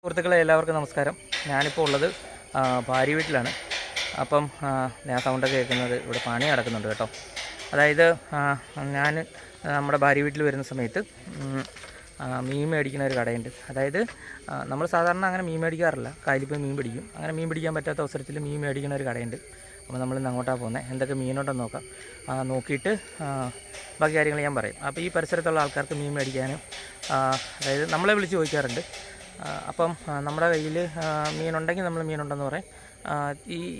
സുഹൃത്തുക്കളെ എല്ലാവർക്കും നമസ്കാരം. ഞാനിപ്പോൾ ഉള്ളത് ഭാര്യ വീട്ടിലാണ്. അപ്പം ഞാൻ സൗണ്ടൊക്കെ കേൾക്കുന്നത് ഇവിടെ പണി നടക്കുന്നുണ്ട് കേട്ടോ. അതായത് ഞാൻ നമ്മുടെ ഭാര്യ വീട്ടിൽ വരുന്ന സമയത്ത് മീൻ മേടിക്കുന്ന ഒരു കടയുണ്ട്. അതായത് നമ്മൾ സാധാരണ അങ്ങനെ മീൻ മേടിക്കാറില്ല, കായലിൽ പോയി മീൻ പിടിക്കും. അങ്ങനെ മീൻ പിടിക്കാൻ പറ്റാത്ത അവസരത്തിൽ മീൻ മേടിക്കുന്ന ഒരു കടയുണ്ട്. അപ്പോൾ നമ്മളിന്ന് അങ്ങോട്ടാണ് പോകുന്നത്. എന്തൊക്കെ മീനുണ്ടെന്ന് നോക്കാം. നോക്കിയിട്ട് ബാക്കി കാര്യങ്ങൾ ഞാൻ പറയും. അപ്പോൾ ഈ പരിസരത്തുള്ള ആൾക്കാർക്ക് മീൻ മേടിക്കാനും അതായത് നമ്മളെ വിളിച്ച് ചോദിക്കാറുണ്ട്. അപ്പം നമ്മുടെ കയ്യിൽ മീനുണ്ടെങ്കിൽ നമ്മൾ മീനുണ്ടെന്ന് പറയും.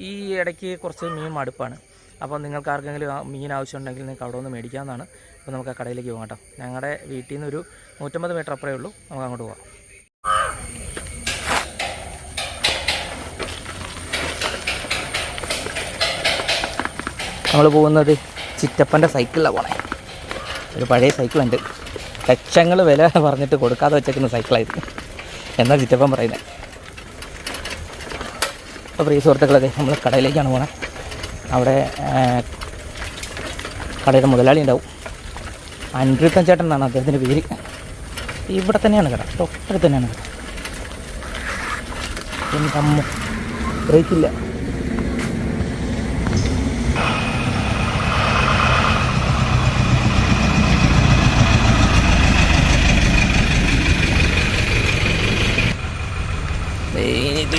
ഈ ഇടയ്ക്ക് കുറച്ച് മീൻ മടുപ്പാണ്. അപ്പോൾ നിങ്ങൾക്ക് ആർക്കെങ്കിലും മീൻ ആവശ്യമുണ്ടെങ്കിൽ നിങ്ങൾക്ക് അവിടെ ഒന്ന് മേടിക്കാവുന്നതാണ്. അപ്പോൾ നമുക്ക് ആ കടയിലേക്ക് പോകാം കേട്ടോ. ഞങ്ങളുടെ വീട്ടിൽ നിന്ന് ഒരു 150 മീറ്റർ അപ്പുറമേ ഉള്ളൂ. നമുക്ക് അങ്ങോട്ട് പോകാം. നമ്മൾ പോകുന്നത് ചിറ്റപ്പൻ്റെ സൈക്കിളിലാണ് പോണേ. ഒരു പഴയ സൈക്കിളുണ്ട്, ലക്ഷങ്ങൾ വില പറഞ്ഞിട്ട് കൊടുക്കാതെ വെച്ചേക്കുന്ന സൈക്കിളായിരുന്നു എന്നാ ചിറ്റപ്പൻ പറയുന്നത്. അപ്പോൾ പ്രിയ സുഹൃത്തുക്കളെ, നമ്മൾ കടയിലേക്കാണ് പോണേ. അവിടെ കടയുടെ മുതലാളി ഉണ്ടാവും. അനിരുദ്ധൻ ചേട്ടൻ എന്നാണ് അദ്ദേഹത്തിൻ്റെ പേര്. ഇവിടെ തന്നെയാണ് കട, തൊട്ടടുത്ത് തന്നെയാണ് കട. എൻ്റെ അമ്മ ബ്രേക്കില്ല.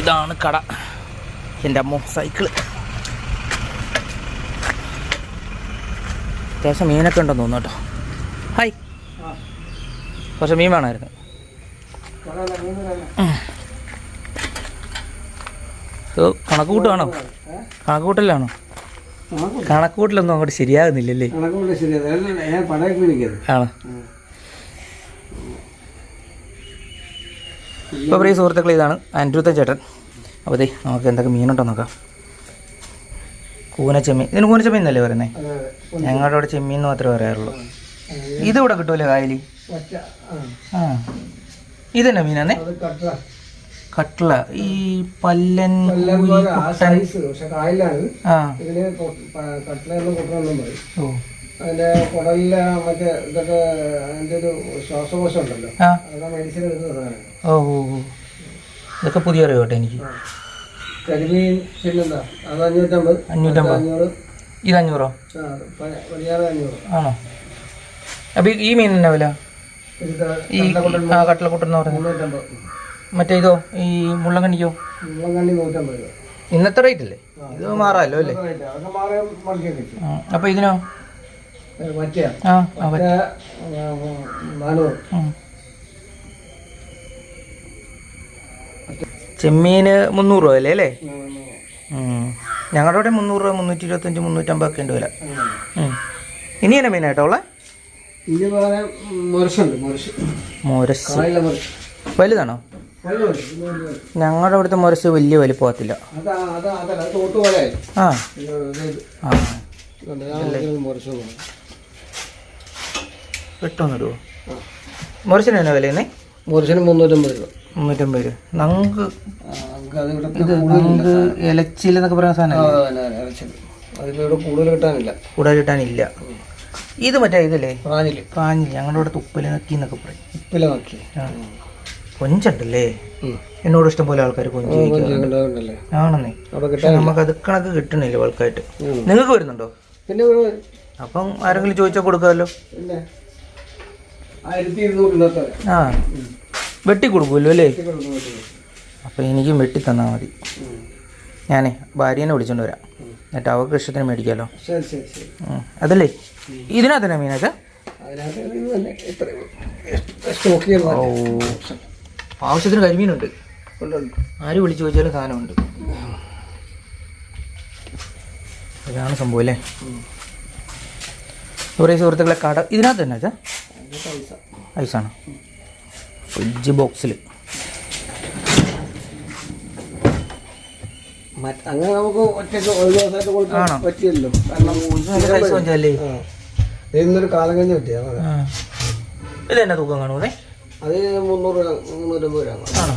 ഇതാണ് കട. എൻ്റെ അമ്മ സൈക്കിള്. അത്യാവശ്യം മീനൊക്കെ ഉണ്ടെന്ന് തോന്നുന്നു കേട്ടോ. ഹായ്, കുറച്ച് മീൻ വേണമായിരുന്നു. കണക്കുകൂട്ടാണോ? കണക്കുകൂട്ടലാണോ? കണക്കുകൂട്ടലൊന്നും അങ്ങോട്ട് ശരിയാകുന്നില്ലല്ലേ? ആണോ? ഇപ്പോൾ പ്രിയ സുഹൃത്തുക്കൾ, ഇതാണ് അനിരുദ്ധൻ ചേട്ടൻ. അപ്പോൾ ദേ നമുക്ക് എന്തൊക്കെ മീനുണ്ടോ നോക്കാം. കൂനച്ചെമ്മീൻ. ഇതിന് കൂനച്ചെമ്മീൻ എന്നല്ലേ പറയുന്നത്? ഞങ്ങളുടെ അവിടെ ചെമ്മീൻ എന്ന് മാത്രമേ പറയാറുള്ളൂ. ഇതിവിടെ കിട്ടുമല്ലേ കായലി? ഇതെന്നാ മീനാന്നേ? കട്ട്ള. ഈ പല്ലൻ അതിന്റെ കുടലിലെ മറ്റേ ഇതൊക്കെ അതിന്റെ ഒരു ശ്വാസകോശം ഉണ്ടല്ലോ, അതൊക്കെ മെഡിസിൻ എടുക്കുന്നതാണ്. ഓ, ഇതൊക്കെ പുതിയ അറിയോട്ടെ എനിക്ക്. കരിമീൻ പിന്നെന്താ, അത് 550. 500. ഇത് 500? പടിയാറ് 500 ആണോ? അപ്പൊ ഈ മീൻ എന്നാ വില? ഈ കട്ടളക്കുട്ടെന്ന് പറയുന്നത് 350. മറ്റേ ഇതോ, ഈ മുള്ളങ്കണ്ണിക്കോ? മുള്ളങ്കണ്ണി 150 രൂപ. ഇന്നത്തെ റേറ്റ് അല്ലേ? ഇത് മാറാമല്ലോ അല്ലേ? അപ്പൊ ഇതിനോ? മറ്റേ 400. ചെമ്മീന് 300 രൂപ അല്ലേ അല്ലേ? ഞങ്ങളുടെ അവിടെ 300 രൂപ, 325, 350 ഒക്കെ ഉണ്ട് വില. ഇനി എന്നാ മീനായിട്ടോ ഉള്ള? മുരശ് വലുതാണോ? ഞങ്ങളുടെ അവിടുത്തെ മുരശ് വലിയ വലിപ്പത്തില്ല. കിട്ടുന്നിടുവോ? മുരശിന് എന്നാ വില? മുരശിന് 350 രൂപ. 350 രൂപ. നമുക്ക് ഇലച്ചിലെന്നൊക്കെ പറയുന്ന സാധനം കൂടുതൽ കിട്ടാനില്ല. ഇത് മറ്റേ ഇതല്ലേ? പ്രാഞ്ഞില്. ഞങ്ങളുടെ ഇവിടെ ഉപ്പില നക്കി എന്നൊക്കെ പറയും. ഉപ്പില നക്കി. കൊഞ്ചുണ്ടല്ലേ? എന്നോട് ഇഷ്ടം പോലെ ആൾക്കാർ കൊഞ്ച് ആണെന്നേ. നമുക്ക് അത് കണക്ക് കിട്ടണില്ല ബൾക്കായിട്ട്. നിങ്ങൾക്ക് വരുന്നുണ്ടോ? പിന്നെ അപ്പം ആരെങ്കിലും ചോദിച്ചാൽ കൊടുക്കാമല്ലോ. ആ, വെട്ടി കൊടുക്കുമല്ലോ അല്ലേ? അപ്പം എനിക്കും വെട്ടി തന്നാൽ മതി. ഞാനേ ഭാര്യനെ വിളിച്ചോണ്ട് വരാം, എന്നിട്ട് അവർക്ക് ഇഷ്ടത്തിന് മേടിക്കാമല്ലോ. അതല്ലേ? ഇതിനകത്ത് തന്നെ മീനൊക്കെ? ഓ, ആവശ്യത്തിന് കരിമീനുണ്ട്. ആര് വിളിച്ചു ചോദിച്ചാലും സാധനമുണ്ട്. ഇതാണ് സംഭവം അല്ലേ? കുറേ സുഹൃത്തുക്കളെ കട ഇതിനകത്ത് തന്നെ വെച്ചാൽ ഐസാണ്. ഫ്രിഡ്ജ് ബോക്സിൽ അങ്ങനെ നമുക്ക് ഒറ്റയ്ക്ക് പറ്റിയല്ലോ. ഇന്നൊരു കാലം കഴിഞ്ഞ് പറ്റിയാ. ഇതെന്നാ തൂക്കം കാണുമേ? അത് 300 350 ഗ്രാം ആണോ?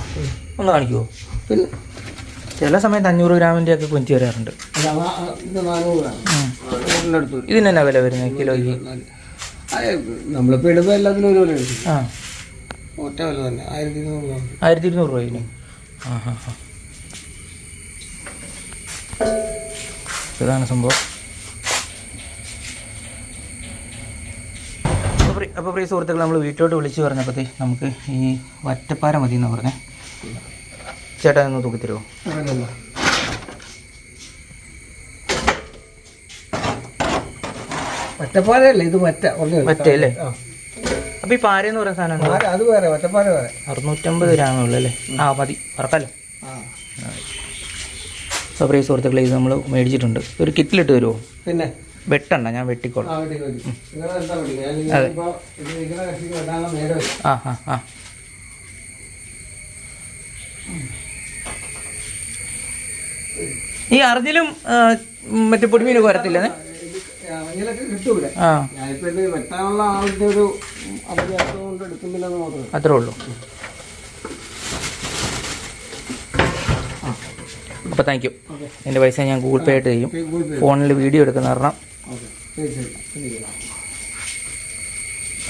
ഒന്ന് കാണിക്കുമോ? പിന്നെ ചില സമയത്ത് 500 ഗ്രാമിൻ്റെ ഒക്കെ കൊഞ്ച് വരാറുണ്ട്. 400 ഗ്രാം. ഇതിനെന്നാ വില വരുന്നത് കിലോയ്ക്ക്? നമ്മളിപ്പോൾ ഇടുമ്പോൾ എല്ലാത്തിനും ഒരു വില. ഒറ്റ വില തന്നെ 1200 രൂപ. 1200 രൂപയിന്. ആ ഹാ ഹാ, ഇതാണ് സംഭവം. അപ്പോൾ പ്രിയ സുഹൃത്തുക്കൾ, നമ്മൾ വീട്ടിലോട്ട് വിളിച്ച് പറഞ്ഞപ്പോഴത്തേ നമുക്ക് ഈ വറ്റപ്പാര മതി എന്നാണ് പറഞ്ഞേ. ചേട്ടാ ഒന്ന് തൂക്കി തരുമോ? വറ്റപ്പാരല്ലേ ഇത്? വറ്റയല്ലേ? അപ്പോൾ ഈ പാരയെന്ന് പറയുന്ന സാധനം അത് വേറെ, വറ്റപ്പാര വേറെ. 650 ഗ്രാമേ ഉള്ളൂ അല്ലേ? ആ മതി, പറക്കാലോ. അപ്പോൾ പ്രിയ സുഹൃത്തുക്കളെ, ഇത് നമ്മൾ മേടിച്ചിട്ടുണ്ട്. ഒരു കിറ്റിലിട്ട് തരുമോ? പിന്നെ വെട്ടണ്ട, ഞാൻ വെട്ടിക്കോളാം. അതെ. ആ ആ ആ, ഈ അർജിലും മറ്റേ പൊടിമീനൊക്കെ വരത്തില്ലേ? ആ, അത്രേ ഉള്ളൂ. അപ്പോൾ താങ്ക് യു. എൻ്റെ പൈസ ഞാൻ ഗൂഗിൾ പേ ആയിട്ട് ചെയ്യും. ഫോണിൽ വീഡിയോ എടുക്കുന്ന കാരണം.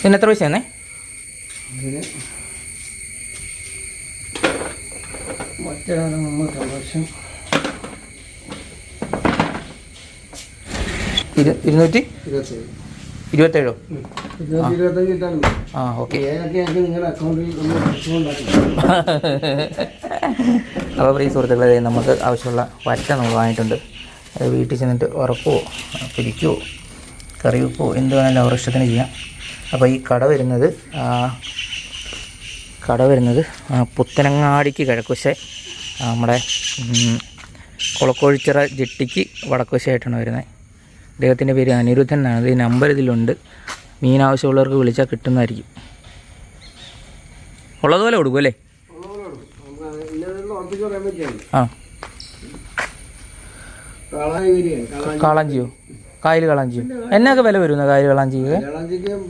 പിന്നെ എത്ര പൈസ തന്നെ? ഇരുന്നൂറ്റി 27. ആ ഓക്കെ. അപ്പോൾ പ്രിയ സുഹൃത്തുക്കളെ, നമുക്ക് ആവശ്യമുള്ള വറ്റ നമ്മൾ വാങ്ങിയിട്ടുണ്ട്. അത് വീട്ടിൽ ചെന്നിട്ട് വറക്കുവോ പിരിക്കുവോ കറി വെക്കുവോ എന്ത് വേണമെങ്കിലും അവരുടെ ഇഷ്ടത്തിന് ചെയ്യാം. അപ്പോൾ ഈ കട വരുന്നത് പുത്തനങ്ങാടിക്ക് കിഴക്കുവശേ, നമ്മുടെ കുളക്കോഴിച്ചിറ ജെട്ടിക്ക് വടക്കുവശമായിട്ടാണ് വരുന്നത്. അദ്ദേഹത്തിൻ്റെ പേര് അനിരുദ്ധൻ എന്നാണ്. ഈ നമ്പർ ഇതിലുണ്ട്. മീൻ ആവശ്യമുള്ളവർക്ക് വിളിച്ചാൽ കിട്ടുന്നതായിരിക്കും. ഉള്ളതുപോലെ കൊടുക്കും അല്ലേ? ആ, കാളാഞ്ചിയോ? കായൽ കാളാഞ്ചിയോ? എന്നൊക്കെ വില വരുന്ന കായൽ കാളാഞ്ചിക്ക്?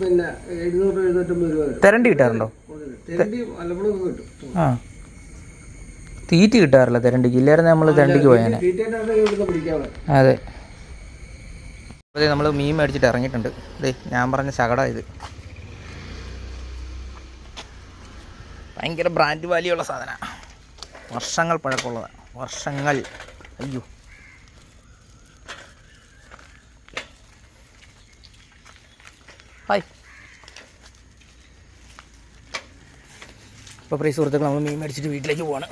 പിന്നെ 700-750 രൂപ. തെരണ്ടി കിട്ടാറുണ്ടോ? ആ, തീറ്റി കിട്ടാറില്ല തെരണ്ടിക്ക്. ഇല്ലായിരുന്നു നമ്മൾ തെരണ്ടിക്ക് പോയാനെ. അതെ. അതെ, നമ്മൾ മീൻ മേടിച്ചിട്ട് ഇറങ്ങിയിട്ടുണ്ട്. അതെ, ഞാൻ പറഞ്ഞ ശകട ഇത്. ഭയങ്കര ബ്രാൻഡ് വാല്യുള്ള സാധനമാണ്. വർഷങ്ങൾ പഴക്കമുള്ളതാണ്. വർഷങ്ങൾ. അയ്യോ, ഹായ്. അപ്പോൾ പ്രിയ സുഹൃത്തുക്കൾ, നമ്മൾ മീൻ മേടിച്ചിട്ട് വീട്ടിലേക്ക് പോവാണ്.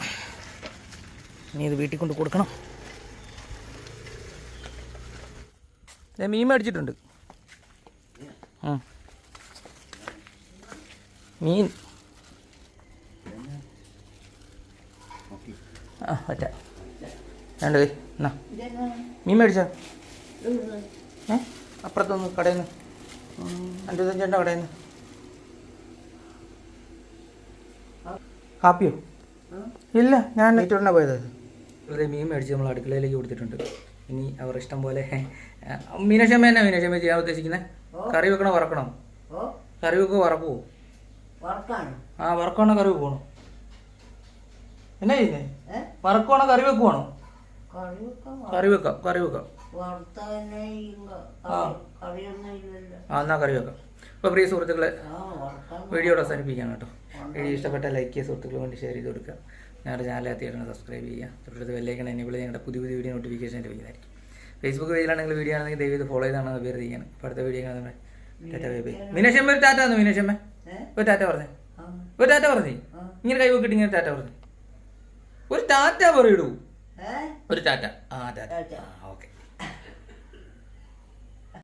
ഇനി ഇത് വീട്ടിൽ കൊണ്ട് കൊടുക്കണം. ഞാൻ മീൻ മേടിച്ചിട്ടുണ്ട്. മീൻ ആ പറ്റ വേണ്ടത് എന്നാ മീൻ മേടിച്ചോ? അപ്പുറത്തൊന്ന് കടയിൽ നിന്ന് 55 കടയിൽ നിന്ന്. കാപ്പിയോ? ഇല്ല, ഞാൻ നെറ്റോടിനാ പോയത്. വെറുതെ മീൻ മേടിച്ച് നമ്മൾ അടുക്കളയിലേക്ക് കൊടുത്തിട്ടുണ്ട്. ഇനി അവർ ഇഷ്ടം പോലെ. മീനക്ഷമ്മ എന്നാ മീനക്ഷമ്മ ചെയ്യാൻ ഉദ്ദേശിക്കുന്നത്? കറി വെക്കണോ വറക്കണോ? കറി വെക്കോ വറക്കുവോ? ആ, വറക്കണോ കറി വെക്കുവാണോ? എന്നാ ചെയ്യുന്നേ? വറക്കുവാണോ കറി വെക്കുവാണോ? കറി വെക്കാം, കറി വെക്കാം. ആ, എന്നാൽ കറി വെക്കാം. അപ്പോൾ പ്രിയ സുഹൃത്തുക്കളെ, വീഡിയോ അവസാനിപ്പിക്കാം കേട്ടോ. വീഡിയോ ഇഷ്ടപ്പെട്ട ലൈക്ക് ചെയ്യുക, സുഹൃത്തുക്കൾ വേണ്ടി ഷെയർ ചെയ്ത് കൊടുക്കുക. ഞങ്ങളുടെ ചാനൽ ആദ്യമായിട്ടാണ് സബ്സ്ക്രൈബ് ചെയ്യുക. തൊട്ടടുത്ത് ബെല്ലൈക്കൺ എനേബിൾ ചെയ്ത് ഞങ്ങളുടെ പുതിയ വീഡിയോ നോട്ടിഫിക്കേഷൻ ലഭിക്കുന്നതായിരിക്കും. ഫേസ്ബുക്ക് പേജിലാണെങ്കിൽ വീഡിയോ ആണെങ്കിൽ ദയവേത് ഫോളോ ചെയ്താണ് അഭ്യർത്ഥിക്കുകയാണ്. അപ്പോൾ അടുത്ത വീഡിയോ കാണുന്നത് ടാറ്റ ബൈ ബൈ. മീനക്ഷമ്മ ഒരു ടാറ്റ വന്നു. മീനക്ഷമ്മ ഒരു ടാറ്റ പറഞ്ഞേ. ഒരു ടാറ്റ പറഞ്ഞേ. ഇങ്ങനെ കൈ വെക്കിട്ട് ഇങ്ങനെ ടാറ്റ പറഞ്ഞു. ഒരു ടാറ്റ പറയൂ. ഒരു ടാറ്റ. ആ ടാറ്റ. ഓക്കെ.